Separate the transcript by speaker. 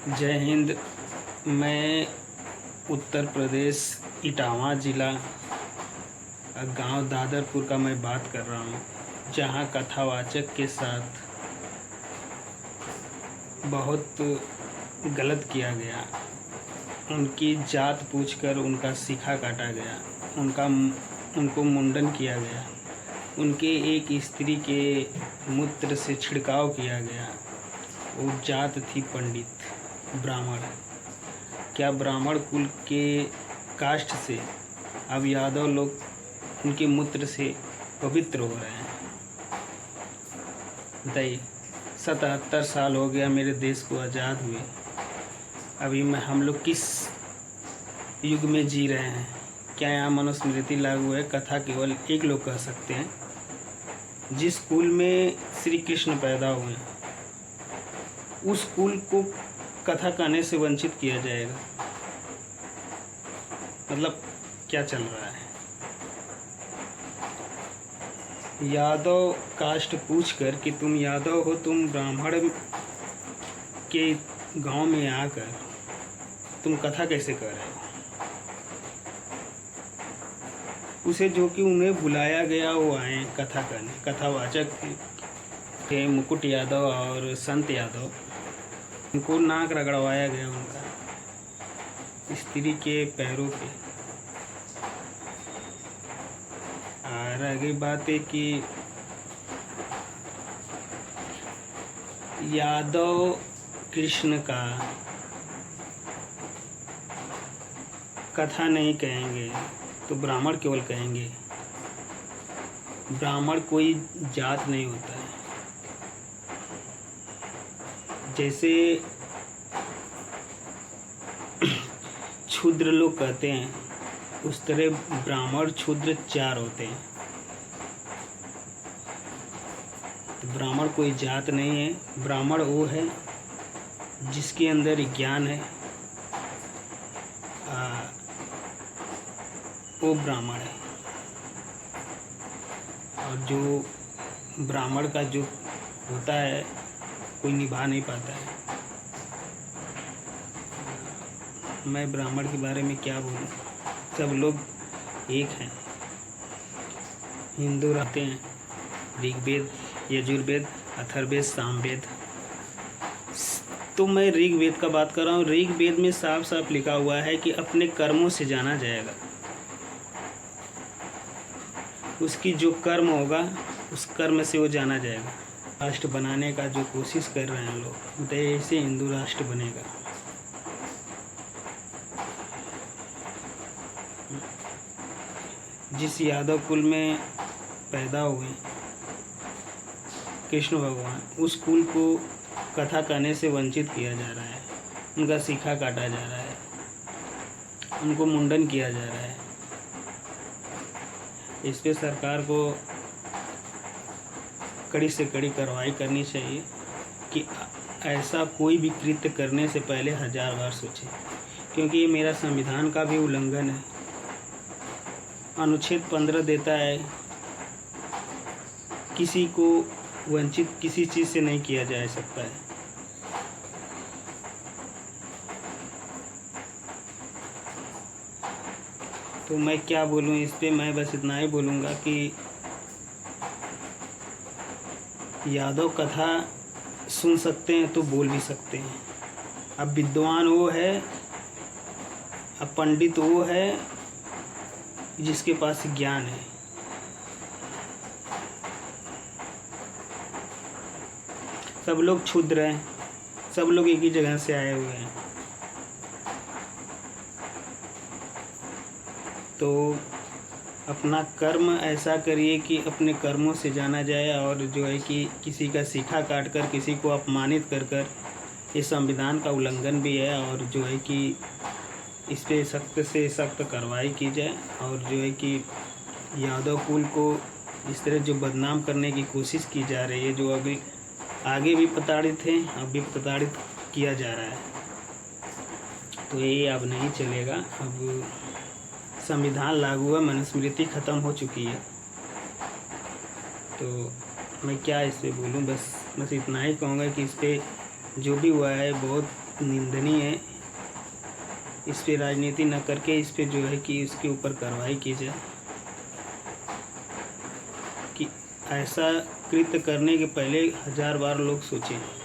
Speaker 1: जय हिंद। मैं उत्तर प्रदेश इटावा ज़िला गांव दादरपुर का मैं बात कर रहा हूं, जहां कथावाचक के साथ बहुत गलत किया गया। उनकी जात पूछकर उनका सीखा काटा गया, उनको मुंडन किया गया, उनके एक स्त्री के मूत्र से छिड़काव किया गया। वो जात थी पंडित ब्राह्मण। क्या ब्राह्मण कुल के कास्ट से अब यादव लोग उनके मूत्र से पवित्र हो रहे हैं? बताइए। 77 साल हो गया मेरे देश को आज़ाद हुए। अभी हम लोग किस युग में जी रहे हैं? क्या यहाँ मनुस्मृति लागू है? कथा केवल एक लोग कह सकते हैं। जिस कुल में श्री कृष्ण पैदा हुए उस कुल को कथा कहने से वंचित किया जाएगा? मतलब क्या चल रहा है? यादव कास्ट पूछकर कि तुम यादव हो, तुम ब्राह्मण के गांव में आकर तुम कथा कैसे कर रहे हो? उसे जो कि उन्हें बुलाया गया वो आए कथा करने। कथावाचक थे मुकुट यादव और संत यादव। उनको नाक रगड़वाया गया उनका स्त्री के पैरों पे। और आगे बात है कि यादव कृष्ण का कथा नहीं कहेंगे तो ब्राह्मण केवल कहेंगे। ब्राह्मण कोई जात नहीं होता है। जैसे क्षुद्र लोग कहते हैं, उस तरह ब्राह्मण क्षुद्र 4 होते हैं। तो ब्राह्मण कोई जात नहीं है। ब्राह्मण वो है जिसके अंदर ज्ञान है, वो ब्राह्मण है। और जो ब्राह्मण का जो होता है कोई निभा नहीं पाता है। मैं ब्राह्मण के बारे में क्या बोलूं? सब लोग एक हैं। हिंदू रहते हैं। ऋग्वेद, यजुर्वेद, अथर्ववेद, सामवेद। तो मैं ऋग्वेद का बात कर रहा हूँ। ऋग्वेद में साफ साफ लिखा हुआ है कि अपने कर्मों से जाना जाएगा। उसकी जो कर्म होगा उस कर्म से वो जाना जाएगा। राष्ट्र बनाने का जो कोशिश कर रहे हैं लोग, तो ऐसे हिंदू राष्ट्र बनेगा? जिस यादव कुल में पैदा हुए कृष्ण भगवान, उस कुल को कथा कहने से वंचित किया जा रहा है। उनका सीखा काटा जा रहा है, उनको मुंडन किया जा रहा है। इस पे सरकार को कड़ी से कड़ी कार्रवाई करनी चाहिए कि ऐसा कोई भी कृत्य करने से पहले 1000 बार सोचें, क्योंकि ये मेरा संविधान का भी उल्लंघन है। अनुच्छेद 15 देता है किसी को वंचित किसी चीज़ से नहीं किया जा सकता है। तो मैं क्या बोलूँ इस पे? मैं बस इतना ही बोलूँगा कि यादव कथा सुन सकते हैं तो बोल भी सकते हैं। अब विद्वान वो है, अब पंडित वो है जिसके पास ज्ञान है। सब लोग क्षुद्र हैं, सब लोग एक ही जगह से आए हुए हैं। तो अपना कर्म ऐसा करिए कि अपने कर्मों से जाना जाए। और जो है कि किसी का सीखा काट कर किसी को अपमानित कर कर ये संविधान का उल्लंघन भी है। और जो है कि इस पे सख्त से सख्त कार्रवाई की जाए। और जो है कि यादव कुल को इस तरह जो बदनाम करने की कोशिश की जा रही है, जो अभी आगे भी प्रताड़ित हैं, अब भी प्रताड़ित किया जा रहा है, तो ये अब नहीं चलेगा। अब संविधान लागू है, मनुस्मृति ख़त्म हो चुकी है। तो मैं क्या इस पर बोलूँ? बस इतना ही कहूँगा कि इस पर जो भी हुआ है बहुत निंदनीय है। इस पे राजनीति न करके इस पे जो है कि उसके ऊपर कार्रवाई की जाए कि ऐसा कृत्य करने के पहले 1000 बार लोग सोचें।